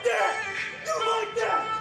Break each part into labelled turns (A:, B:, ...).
A: like that? You like that?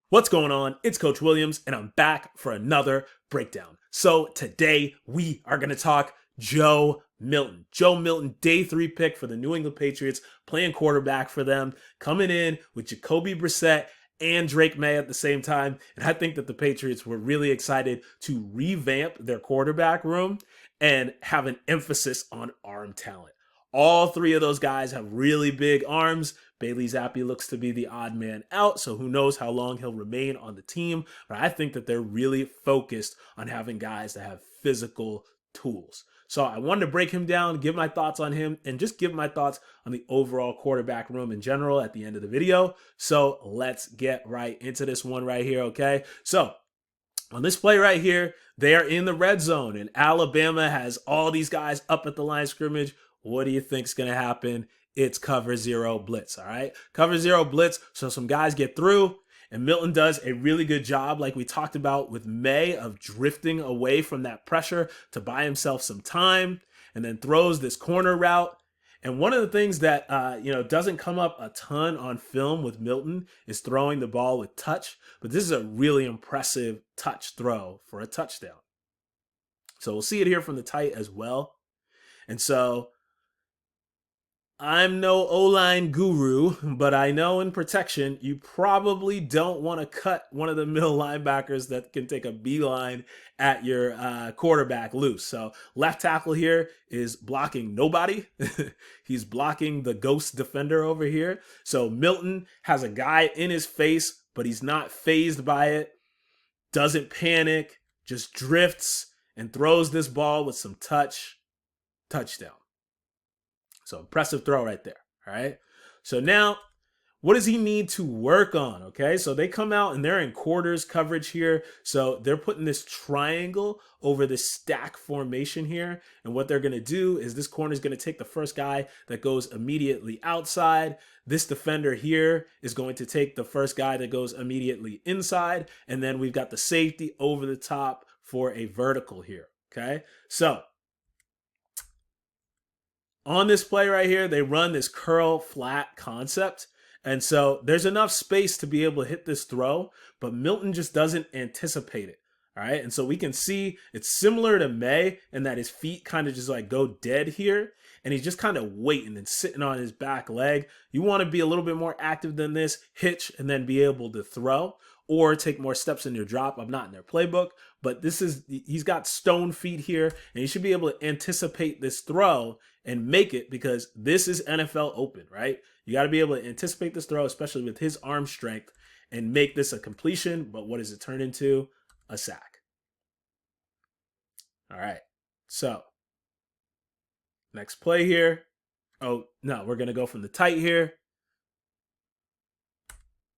B: What's going on? It's Coach Williams, and I'm back for another breakdown. So today we are going to talk Joe Milton. Joe Milton, day 3 pick for the New England Patriots, playing quarterback for them, coming in with Jacoby Brissett and Drake May at the same time. And I think that the Patriots were really excited to revamp their quarterback room and have an emphasis on arm talent. All 3 of those guys have really big arms. Bailey Zappi looks to be the odd man out, so who knows how long he'll remain on the team. But I think that they're really focused on having guys that have physical tools. So I wanted to break him down, give my thoughts on him, and just give my thoughts on the overall quarterback room in general at the end of the video. So let's get right into this one right here, okay? So on this play right here, they are in the red zone, and Alabama has all these guys up at the line of scrimmage. What do you think's going to happen? It's cover 0 blitz, all right? Cover 0 blitz, so some guys get through, and Milton does a really good job, like we talked about with May, of drifting away from that pressure to buy himself some time, and then throws this corner route. And one of the things that doesn't come up a ton on film with Milton is throwing the ball with touch, but this is a really impressive touch throw for a touchdown. So we'll see it here from the tight as well. And so I'm no O-line guru, but I know in protection, you probably don't want to cut one of the middle linebackers that can take a beeline at your quarterback loose. So left tackle here is blocking nobody. He's blocking the ghost defender over here. So Milton has a guy in his face, but he's not fazed by it, doesn't panic, just drifts and throws this ball with some touchdown. So impressive throw right there, all right? So now, what does he need to work on, okay? So they come out and they're in quarters coverage here. So they're putting this triangle over this stack formation here. And what they're going to do is this corner is going to take the first guy that goes immediately outside. This defender here is going to take the first guy that goes immediately inside. And then we've got the safety over the top for a vertical here, okay? So on this play right here, they run this curl flat concept. And so there's enough space to be able to hit this throw, but Milton just doesn't anticipate it. All right. And so we can see it's similar to May in that his feet kind of just like go dead here. And he's just kind of waiting and sitting on his back leg. You want to be a little bit more active than this, hitch, and then be able to throw or take more steps in your drop. I'm not in their playbook, but he's got stone feet here, and he should be able to anticipate this throw and make it, because this is NFL open, right? You got to be able to anticipate this throw, especially with his arm strength, and make this a completion. But what does it turn into? A sack. All right. So next play here. Oh, no, we're going to go from the tight here.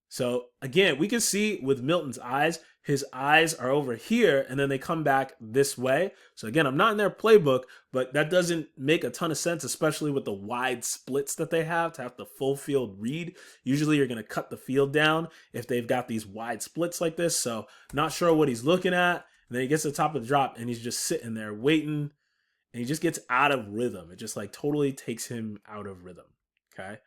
B: So again, we can see with Milton's eyes, his eyes are over here and then they come back this way. So again, I'm not in their playbook, but that doesn't make a ton of sense, especially with the wide splits that they have to have the full field read. Usually you're going to cut the field down if they've got these wide splits like this. So not sure what he's looking at. And then he gets to the top of the drop and he's just sitting there waiting, and he just gets out of rhythm. It just like totally takes him out of rhythm. Okay.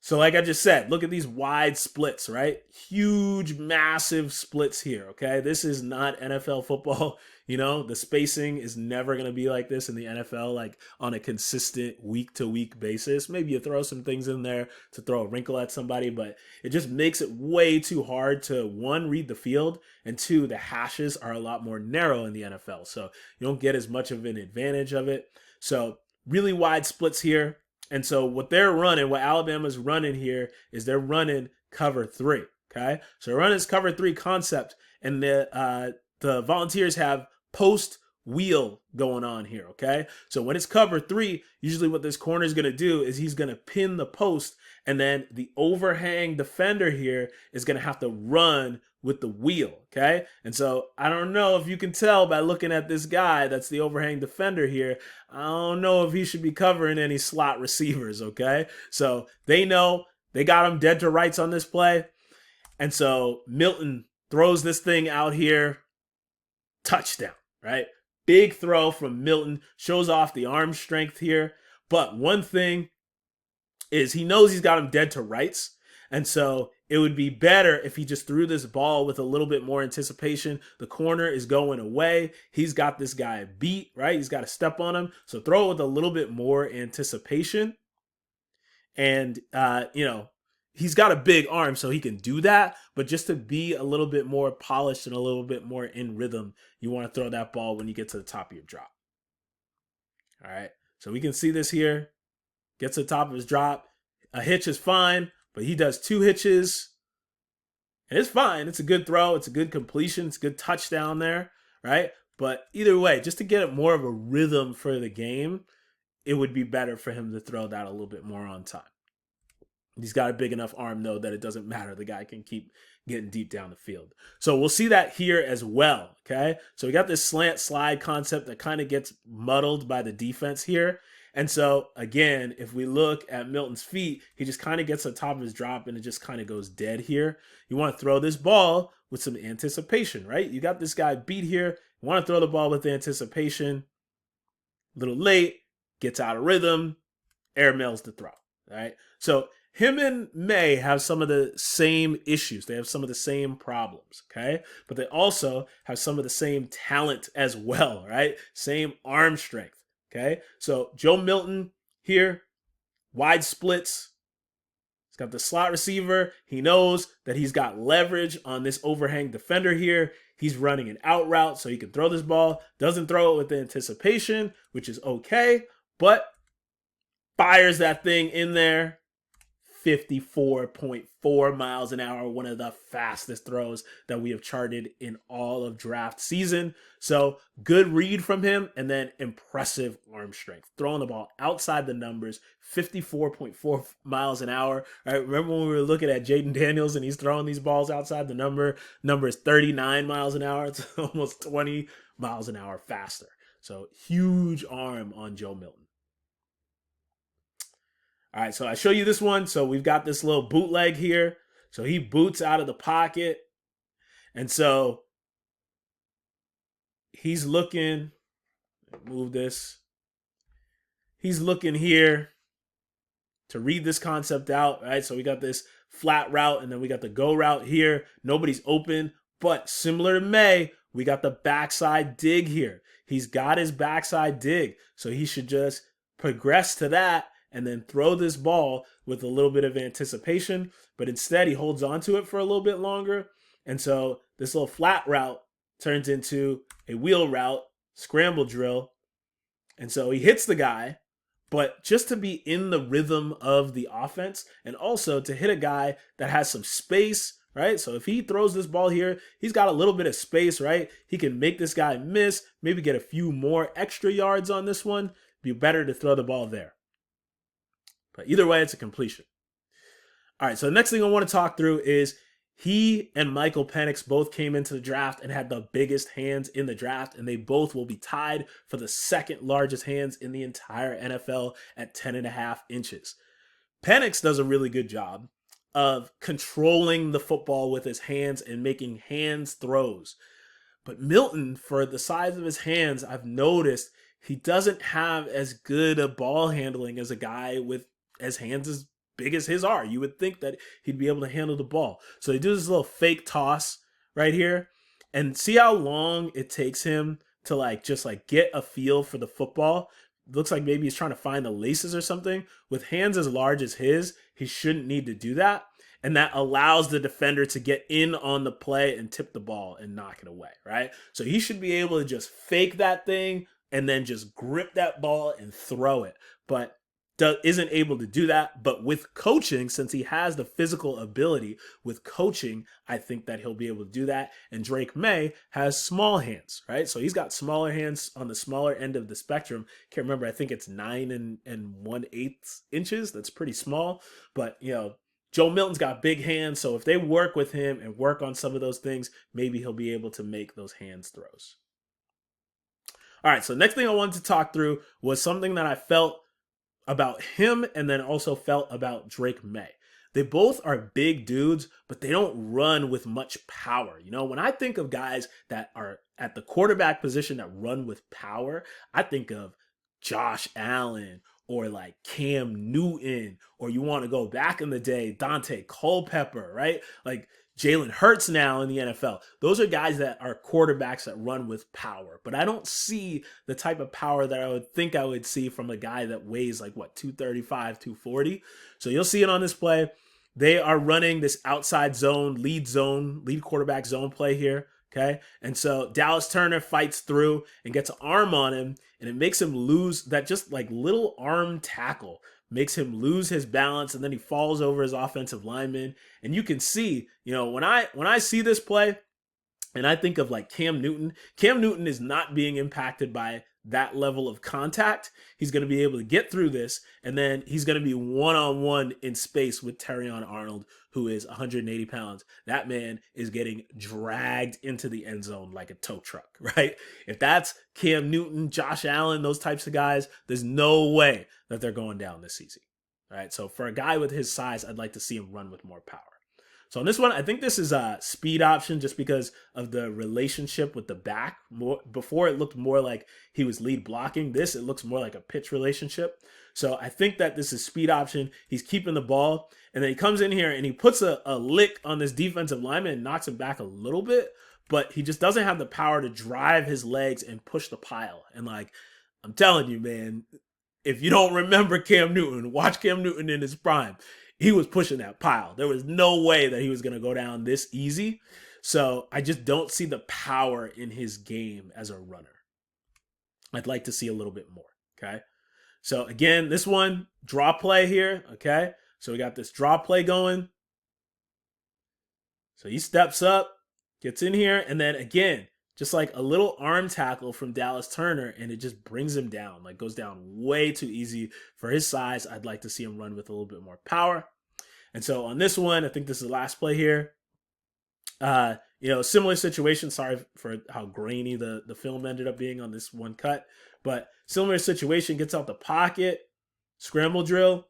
B: So like I just said, look at these wide splits, right? Huge, massive splits here, okay? This is not NFL football. You know, the spacing is never going to be like this in the NFL, like on a consistent week-to-week basis. Maybe you throw some things in there to throw a wrinkle at somebody, but it just makes it way too hard to, 1, read the field, and 2, the hashes are a lot more narrow in the NFL. So you don't get as much of an advantage of it. So really wide splits here. And so what they're running, what Alabama's running here, is they're running cover 3, okay? So they're running this cover 3 concept, and the Volunteers have post wheel going on here, okay? So when it's cover 3, usually what this corner is going to do is he's going to pin the post, and then the overhang defender here is going to have to run with the wheel, okay? And so I don't know if you can tell by looking at this guy that's the overhang defender here. I don't know if he should be covering any slot receivers, okay? So they know they got him dead to rights on this play. And so Milton throws this thing out here. Touchdown, right? Big throw from Milton. Shows off the arm strength here. But one thing is he knows he's got him dead to rights. And so it would be better if he just threw this ball with a little bit more anticipation. The corner is going away. He's got this guy beat, right? He's got to step on him. So throw it with a little bit more anticipation. And, he's got a big arm, so he can do that. But just to be a little bit more polished and a little bit more in rhythm, you want to throw that ball when you get to the top of your drop. All right. So we can see this here. Gets to the top of his drop. A hitch is fine, but he does 2 hitches. And it's fine. It's a good throw. It's a good completion. It's a good touchdown there, right? But either way, just to get it more of a rhythm for the game, it would be better for him to throw that a little bit more on time. He's got a big enough arm, though, that it doesn't matter. The guy can keep getting deep down the field. So we'll see that here as well, okay? So we got this slant slide concept that kind of gets muddled by the defense here. And so, again, if we look at Milton's feet, he just kind of gets to the top of his drop and it just kind of goes dead here. You want to throw this ball with some anticipation, right? You got this guy beat here. You want to throw the ball with anticipation. A little late, gets out of rhythm, airmails the throw, right? So him and May have some of the same issues. They have some of the same problems, okay? But they also have some of the same talent as well, right? Same arm strength. Okay, so Joe Milton here, wide splits. He's got the slot receiver. He knows that he's got leverage on this overhang defender here. He's running an out route so he can throw this ball. Doesn't throw it with anticipation, which is okay, but fires that thing in there. 54.4 miles an hour, one of the fastest throws that we have charted in all of draft season. So good read from him, and then impressive arm strength. Throwing the ball outside the numbers, 54.4 miles an hour. All right, remember when we were looking at Jaden Daniels and he's throwing these balls outside the number is 39 miles an hour. It's almost 20 miles an hour faster. So huge arm on Joe Milton. All right, so I show you this one. So we've got this little bootleg here. So he boots out of the pocket. And so he's looking, move this. He's looking here to read this concept out, right? So we got this flat route and then we got the go route here. Nobody's open, but similar to May, we got the backside dig here. He's got his backside dig. So he should just progress to that and then throw this ball with a little bit of anticipation. But instead, he holds on to it for a little bit longer. And so this little flat route turns into a wheel route, scramble drill. And so he hits the guy, but just to be in the rhythm of the offense and also to hit a guy that has some space, right? So if he throws this ball here, he's got a little bit of space, right? He can make this guy miss, maybe get a few more extra yards on this one. Be better to throw the ball there. But either way, it's a completion. All right, so the next thing I want to talk through is he and Michael Penix both came into the draft and had the biggest hands in the draft, and they both will be tied for the second largest hands in the entire NFL at 10.5 inches. Penix does a really good job of controlling the football with his hands and making hands throws. But Milton, for the size of his hands, I've noticed he doesn't have as good a ball handling as a guy with as hands as big as his are. You would think that he'd be able to handle the ball. So he does this little fake toss right here. And see how long it takes him to just get a feel for the football. It looks like maybe he's trying to find the laces or something. With hands as large as his, he shouldn't need to do that. And that allows the defender to get in on the play and tip the ball and knock it away, right? So he should be able to just fake that thing and then just grip that ball and throw it. But isn't able to do that. But with coaching, since he has the physical ability with coaching, I think that he'll be able to do that. And Drake May has small hands, right? So he's got smaller hands on the smaller end of the spectrum. Can't remember. I think it's 9 1/8 inches. That's pretty small. But, Joe Milton's got big hands. So if they work with him and work on some of those things, maybe he'll be able to make those hands throws. All right. So next thing I wanted to talk through was something that I felt about him and then also felt about Drake May. They both are big dudes, but they don't run with much power. When I think of guys that are at the quarterback position that run with power, I think of Josh Allen or like Cam Newton, or you want to go back in the day, Dante Culpepper, right? Like Jalen Hurts now in the NFL. Those are guys that are quarterbacks that run with power. But I don't see the type of power that I would think I would see from a guy that weighs like 235, 240. So you'll see it on this play. They are running this outside zone, lead quarterback zone play here. Okay. And so Dallas Turner fights through and gets an arm on him, and it makes him lose that just like little arm tackle makes him lose his balance, and then he falls over his offensive lineman. And you can see, when I see this play and I think of like Cam Newton is not being impacted by that level of contact. He's going to be able to get through this, and then he's going to be one-on-one in space with Terrion Arnold, who is 180 pounds. That man is getting dragged into the end zone like a tow truck, right? If that's Cam Newton, Josh Allen, those types of guys, there's no way that they're going down this easy, right? So for a guy with his size, I'd like to see him run with more power. So on this one, I think this is a speed option just because of the relationship with the back. Before it looked more like he was lead blocking. It looks more like a pitch relationship. So I think that this is speed option. He's keeping the ball, and then he comes in here and he puts a lick on this defensive lineman and knocks him back a little bit, but he just doesn't have the power to drive his legs and push the pile. And like, I'm telling you, man, if you don't remember Cam Newton, watch Cam Newton in his prime. He was pushing that pile. There was no way that he was going to go down this easy. So I just don't see the power in his game as a runner. I'd like to see a little bit more. Okay. So again, this one, draw play here. Okay. So we got this draw play going. So he steps up, gets in here, and then again, just like a little arm tackle from Dallas Turner, and it just brings him down, like goes down way too easy for his size. I'd like to see him run with a little bit more power. And so on this one, I think this is the last play here. Similar situation. Sorry for how grainy the film ended up being on this one cut, but similar situation, gets out the pocket, scramble drill,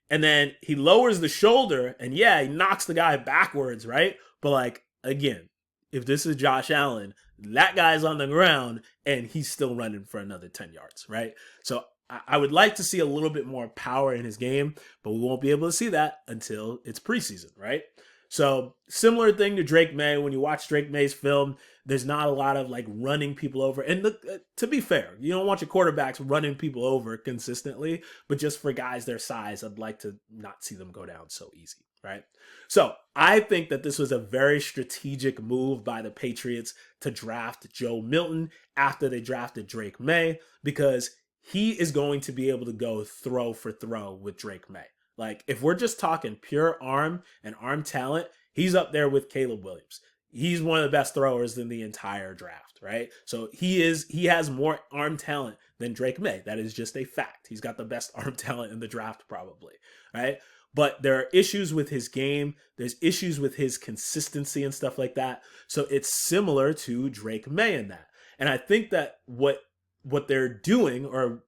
B: and then he lowers the shoulder, and yeah, he knocks the guy backwards, right? But like, again, if this is Josh Allen, that guy's on the ground and he's still running for another 10 yards, right? So I would like to see a little bit more power in his game, but we won't be able to see that until it's preseason, right? So similar thing to Drake May. When you watch Drake May's film, there's not a lot of like running people over. And to be fair, you don't want your quarterbacks running people over consistently, but just for guys their size, I'd like to not see them go down so easy, right? So I think that this was a very strategic move by the Patriots to draft Joe Milton after they drafted Drake May, because he is going to be able to go throw for throw with Drake May. Like, if we're just talking pure arm and arm talent, he's up there with Caleb Williams. He's one of the best throwers in the entire draft, right? So he has more arm talent than Drake May. That is just a fact. He's got the best arm talent in the draft probably, right? But there are issues with his game. There's issues with his consistency and stuff like that. So it's similar to Drake May in that. And I think that what they're doing, or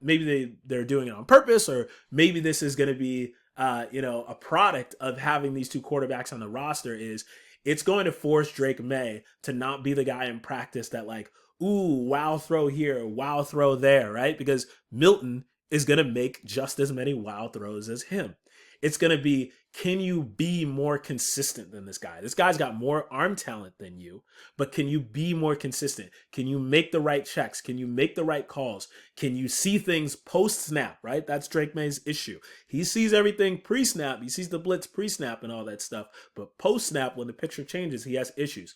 B: maybe they're doing it on purpose, or maybe this is going to be a product of having these two quarterbacks on the roster, is it's going to force Drake May to not be the guy in practice that like, ooh, wow throw here, wow throw there, right? Because Milton is going to make just as many wow throws as him. It's going to be, can you be more consistent than this guy? This guy's got more arm talent than you, but can you be more consistent? Can you make the right checks? Can you make the right calls? Can you see things post-snap, right? That's Drake May's issue. He sees everything pre-snap. He sees the blitz pre-snap and all that stuff. But post-snap, when the picture changes, he has issues.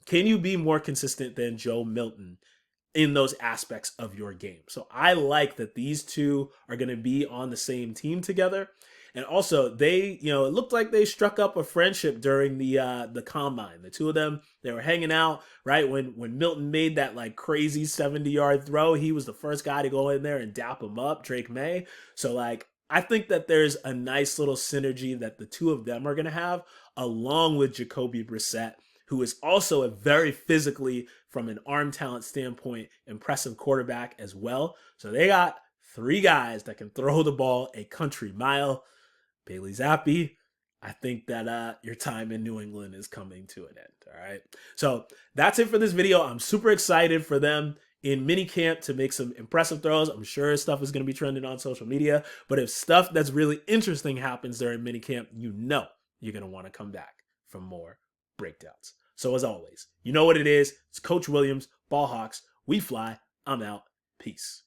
B: Can you be more consistent than Joe Milton in those aspects of your game. So I like that these two are going to be on the same team together. And also, it looked like they struck up a friendship during the combine. The two of them, they were hanging out, right? When Milton made that like crazy 70-yard throw, he was the first guy to go in there and dap him up, Drake May. So like, I think that there's a nice little synergy that the two of them are going to have, along with Jacoby Brissett, who is also a very physically, from an arm talent standpoint, impressive quarterback as well. So they got three guys that can throw the ball a country mile. Bailey Zappi, I think that your time in New England is coming to an end. All right. So that's it for this video. I'm super excited for them in minicamp to make some impressive throws. I'm sure stuff is going to be trending on social media. But if stuff that's really interesting happens during minicamp, you know you're going to want to come back for more breakdowns. So as always, you know what it is. It's Coach Williams, Ball Hawks. We fly. I'm out. Peace.